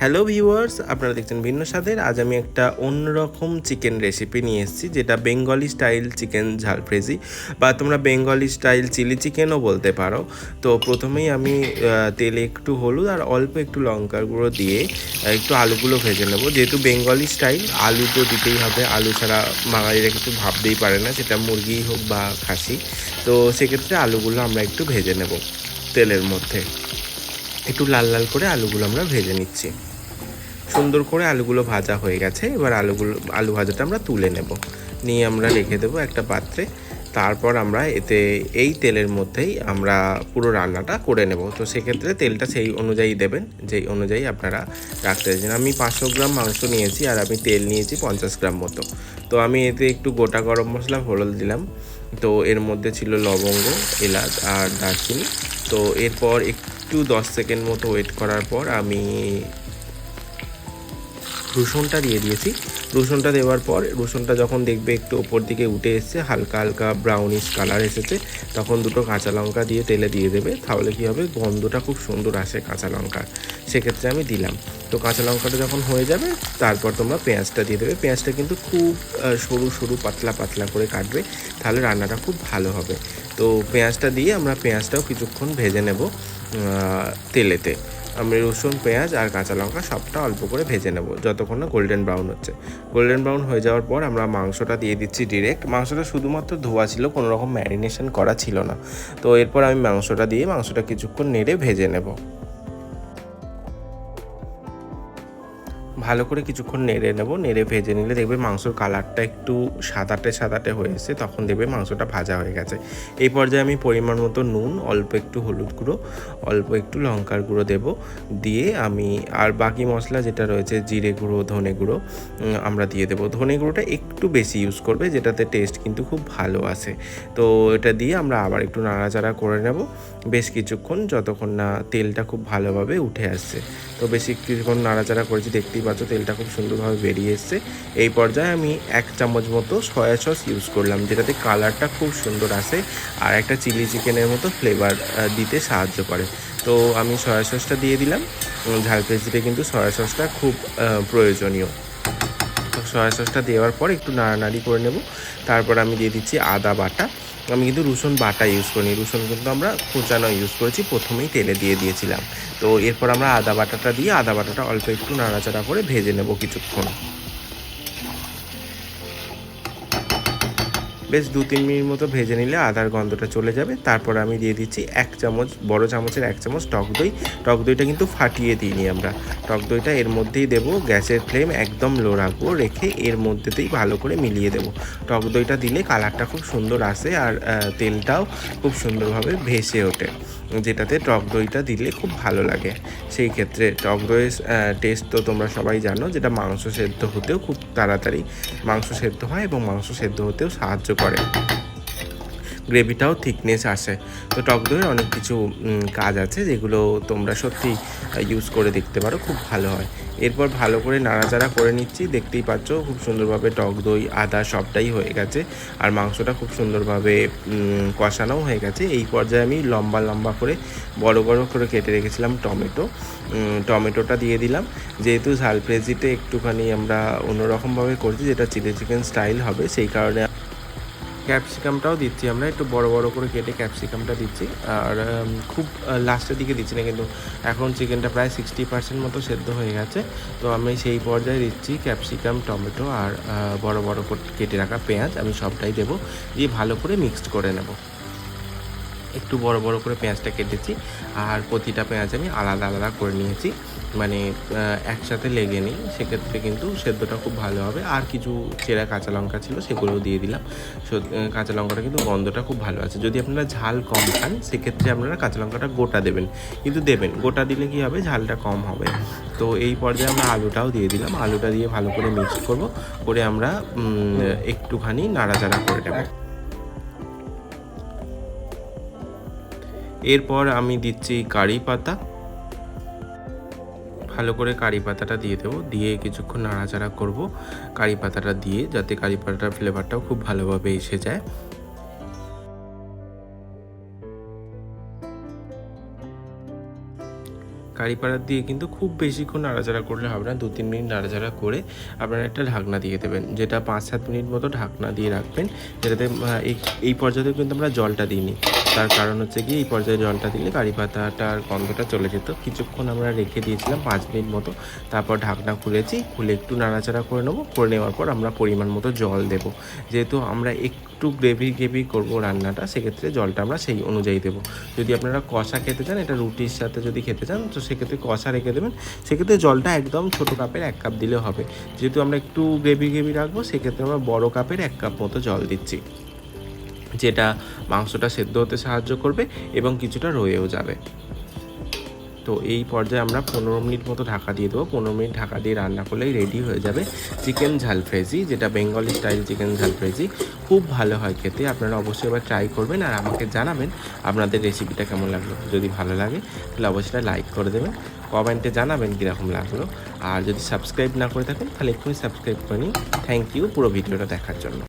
Hello viewers, আপনারা দেখছেন ভিন্ন স্বাদের। আজ আমি একটা অন্যরকম চিকেন রেসিপি নিয়ে এসেছি, যেটা বেঙ্গলি স্টাইল চিকেন ঝালফ্রেজি, বা তোমরা বেঙ্গলি স্টাইল চিলি চিকেনও বলতে পারো। তো প্রথমেই আমি তেলে একটু হলুদ আর অল্প একটু লঙ্কার গুঁড়ো দিয়ে একটু আলুগুলো ভেজে নেবো। যেহেতু বেঙ্গলি স্টাইল, আলু তো দিতেই হবে। আলু ছাড়া বাঙালিরা কিছু ভাবতেই পারে না, সেটা মুরগি হোক বা খাসি। তো সেক্ষেত্রে আলুগুলো আমরা একটু ভেজে নেব তেলের মধ্যে। একটু লাল লাল করে আলুগুলো আমরা ভেজে নিচ্ছি। সুন্দর করে আলুগুলো ভাজা হয়ে গেছে। এবার আলু ভাজাটা আমরা তুলে নেব, নিয়ে আমরা রেখে দেবো একটা পাত্রে। তারপর আমরা এতে এই তেলের মধ্যেই আমরা পুরো রান্নাটা করে নেব। তো সেক্ষেত্রে তেলটা সেই অনুযায়ী দেবেন, যেই অনুযায়ী আপনারা রাখতে চাইছেন। আমি 500 গ্রাম মাংস নিয়েছি, আর আমি তেল নিয়েছি 50 গ্রাম মতো। তো আমি এতে একটু গোটা গরম মশলা হলুদ দিলাম। তো এর মধ্যে ছিল লবঙ্গ, এলাচ আর দারচিনি। তো এরপর একটু 10 সেকেন্ড মতো ওয়েট করার পর আমি রসুনটা দিয়ে দিয়েছি। রসুনটা দেওয়ার পর রসুনটা যখন দেখবে একটু ওপর দিকে উঠে এসছে, হালকা হালকা ব্রাউনিশ কালার এসেছে, তখন দুটো কাঁচা লঙ্কা দিয়ে তেলে দিয়ে দেবে। তাহলে কী হবে, গন্ধটা খুব সুন্দর আসে কাঁচা লঙ্কার। সেক্ষেত্রে আমি দিলাম। তো কাঁচা লঙ্কাটা যখন হয়ে যাবে, তারপর তোমরা পেঁয়াজটা দিয়ে দেবে। পেঁয়াজটা কিন্তু খুব সরু সরু পাতলা পাতলা করে কাটবে, তাহলে রান্নাটা খুব ভালো হবে। তো পেঁয়াজটা দিয়ে আমরা পেঁয়াজটাও কিছুক্ষণ ভেজে নেব তেলেতে। আমি রসুন, পেঁয়াজ আর কাঁচা লঙ্কা সবটা অল্প করে ভেজে নেব যতক্ষণ না গোল্ডেন ব্রাউন হচ্ছে। গোল্ডেন ব্রাউন হয়ে যাওয়ার পর আমরা মাংসটা দিয়ে দিচ্ছি ডিরেক্ট। মাংসটা শুধুমাত্র ধোয়া ছিল, কোনো রকম ম্যারিনেশন করা ছিল না। তো এরপর আমি মাংসটা কিছুক্ষণ নেড়ে ভেজে নেব। ভালো করে কিছুক্ষণ নেড়ে ভেজে নিলে দেখবে মাংসর কালারটা একটু সাদাটে সাদাটে হয়ে এসেছে, তখন দেখবে মাংসটা ভাজা হয়ে গেছে। এই পর্যায়ে আমি পরিমাণ মতো নুন, অল্প একটু হলুদ গুঁড়ো, অল্প একটু লঙ্কার গুঁড়ো দেব। দিয়ে আমি আর বাকি মশলা যেটা রয়েছে, জিরে গুঁড়ো, ধনে গুঁড়ো, আমরা দিয়ে দেবো। ধনে গুঁড়োটা একটু বেশি ইউজ করবে, যেটাতে টেস্ট কিন্তু খুব ভালো আসে। তো এটা দিয়ে আমরা আবার একটু নাড়াচাড়া করে নেব বেশ কিছুক্ষণ, যতক্ষণ না তেলটা খুব ভালোভাবে উঠে আসছে। তো বেশি কিছুক্ষণ নাড়াচাড়া করেছি, দেখতেই পাচ্ছ তেলটা খুব সুন্দরভাবে বেরিয়ে এসছে। এই পর্যায়ে আমি 1 চামচ মতো সয়া সস ইউজ করলাম, যেটাতে কালারটা খুব সুন্দর আসে আর একটা চিলি চিকেনের মতো ফ্লেভার দিতে সাহায্য করে। তো আমি সয়া সসটা দিয়ে দিলাম। ঝালফ্রেজিতে কিন্তু সয়া সসটা খুব প্রয়োজনীয়। তো সয়া সসটা দেওয়ার পর একটু নাড়ানাড়ি করে নেব। তারপর আমি দিয়ে দিচ্ছি আদা বাটা। আমি কিন্তু রসুন বাটা ইউজ করিনি, রসুন কিন্তু আমরা কুচানো ইউজ করেছি, প্রথমেই তেলে দিয়ে দিয়েছিলাম। তো এরপর আমরা আদা বাটাটা অল্প একটু নাড়াচাড়া করে ভেজে নেব কিছুক্ষণ। বেশ 2-3 মিনিট মতো ভেজে নিলে আদার গন্ধটা চলে যাবে। তারপর আমি দিয়ে দিচ্ছি 1 চামচ, বড় চামচের 1 চামচ টক দই। টক দইটা কিন্তু ফাটিয়ে দিইনি আমরা। টক দইটা এর মধ্যেই দেবো। গ্যাসের ফ্লেম একদম লো রাখবো, রেখে এর মধ্যেতেই ভালো করে মিলিয়ে দেবো। টক দইটা দিলে কালারটা খুব সুন্দর আসে, আর তেলটাও খুব সুন্দরভাবে ভেসে ওঠে, যেটাতে টক দইটা দিলে খুব ভালো লাগে। সেই ক্ষেত্রে টক দইয়ের টেস্ট তো তোমরা সবাই জানো, যেটা মাংস সেদ্ধ হতেও খুব তাড়াতাড়ি মাংস সেদ্ধ হয় এবং মাংস সেদ্ধ হতেও সাহায্য করে। গ্রেভিটাও থিকনেস আসে। তো টক দইয়ের অনেক কিছু কাজ আছে, যেগুলো তোমরা সত্যি ইউজ করে দেখতে পারো, খুব ভালো হয়। এরপর ভালো করে নাড়াচাড়া করে নিচ্ছি। দেখতেই পাচ্ছ খুব সুন্দরভাবে টক দই, আদা সবটাই হয়ে গেছে, আর মাংসটা খুব সুন্দরভাবে কষানোও হয়ে গেছে। এই পর্যায়ে আমি লম্বা লম্বা করে বড় বড় করে কেটে রেখেছিলাম টমেটোটা দিয়ে দিলাম। যেহেতু ঝালফ্রেজিতে একটুখানি আমরা অন্যরকমভাবে করছি, যেটা চিলি চিকেন স্টাইল হবে, সেই কারণে ক্যাপসিকামটাও দিচ্ছি। আমরা একটু বড় বড় করে কেটে ক্যাপসিকামটা দিচ্ছি, আর খুব লাস্টের দিকে দিচ্ছি না, কিন্তু এখন চিকেনটা প্রায় 60% মতো সেদ্ধ হয়ে গেছে। তো আমি সেই পর্যায়ে দিচ্ছি ক্যাপসিকাম, টমেটো আর বড় বড় করে কেটে রাখা পেঁয়াজ। আমি সবটাই দেবো, দিয়ে ভালো করে মিক্সড করে নেব। একটু বড় বড় করে পেঁয়াজটা কেটেছি, আর প্রতিটা পেঁয়াজ আমি আলাদা আলাদা করে নিয়েছি, মানে একসাথে লেগে নেই। সেক্ষেত্রে কিন্তু সেদ্ধটা খুব ভালো হবে। আর কিছু চেরা কাঁচা লঙ্কা ছিল, সেগুলোও দিয়ে দিলাম। কাঁচা লঙ্কাটা কিন্তু গন্ধটা খুব ভালো আছে। যদি আপনারা ঝাল কম খান, সেক্ষেত্রে আপনারা কাঁচা লঙ্কাটা গোটা দেবেন, কিন্তু গোটা দিলে কী হবে, ঝালটা কম হবে। তো এই পর্যায়ে আমরা আলুটাও দিয়ে দিলাম। আলুটা দিয়ে ভালো করে মিক্স করে আমরা একটুখানি নাড়াচাড়া করে নেব। এরপর আমি দিচ্ছি কারি পাতা। ভালো করে কারি পাতাটা দিয়ে দেবো, দিয়ে কিছুক্ষণ নাড়াচাড়া করব কারি পাতাটা দিয়ে, যাতে কারি পাতাটার ফ্লেভারটাও খুব ভালোভাবে এসে যায়। কারি পাউডার দিয়ে কিন্তু খুব বেশিক্ষণ নাড়াচাড়া করলে হবে না, 2-3 মিনিট নাড়াচাড়া করে আপনারা একটা ঢাকনা দিয়ে দেবেন, যেটা 5-7 মিনিট মতো ঢাকনা দিয়ে রাখবেন, যেটাতে এই পর্যায়ে কিন্তু আমরা জলটা দিইনি। তার কারণ হচ্ছে কি, এই পর্যায়ে জলটা দিলে কারি পাতাটার গন্ধটা চলে যেত। কিছুক্ষণ আমরা রেখে দিয়েছিলাম 5 মিনিট মতো, তারপর ঢাকনা খুলেছি, খুলে একটু নাড়াচাড়া করে নেবো। করে নেওয়ার পর আমরা পরিমাণ মতো জল দেবো, যেহেতু আমরা একটু গ্রেভি করবো রান্নাটা, সেক্ষেত্রে জলটা আমরা সেই অনুযায়ী দেবো। যদি আপনারা কষা খেতে চান, এটা রুটির সাথে যদি খেতে চান, তো সেক্ষেত্রে কষা রেখে দেবেন, সেক্ষেত্রে জলটা একদম ছোটো কাপের 1 কাপ দিলে হবে। যেহেতু আমরা একটু গ্রেভি রাখবো, সেক্ষেত্রে আমরা বড় কাপের 1 কাপ মতো জল দিচ্ছি, যেটা মাংসটা সেদ্ধ হতে সাহায্য করবে এবং কিছুটা রয়েও যাবে। তো এই পর্যায়ে আমরা 15 মিনিট মতো ঢাকা দিয়ে দেবো। 15 মিনিট ঢাকা দিয়ে রান্না করলেই রেডি হয়ে যাবে চিকেন ঝালফ্রেজি, যেটা বেঙ্গলি স্টাইল চিকেন ঝালফ্রেজি। খুব ভালো হয় খেতে, আপনারা অবশ্যই এবার ট্রাই করবেন আর আমাকে জানাবেন আপনাদের রেসিপিটা কেমন লাগলো। যদি ভালো লাগে তাহলে অবশ্যই লাইক করে দেবেন, কমেন্টে জানাবেন কীরকম লাগলো। আর যদি সাবস্ক্রাইব না করে থাকেন তাহলে এক্ষুনি সাবস্ক্রাইব করে নিন। থ্যাংক ইউ পুরো ভিডিওটা দেখার জন্য।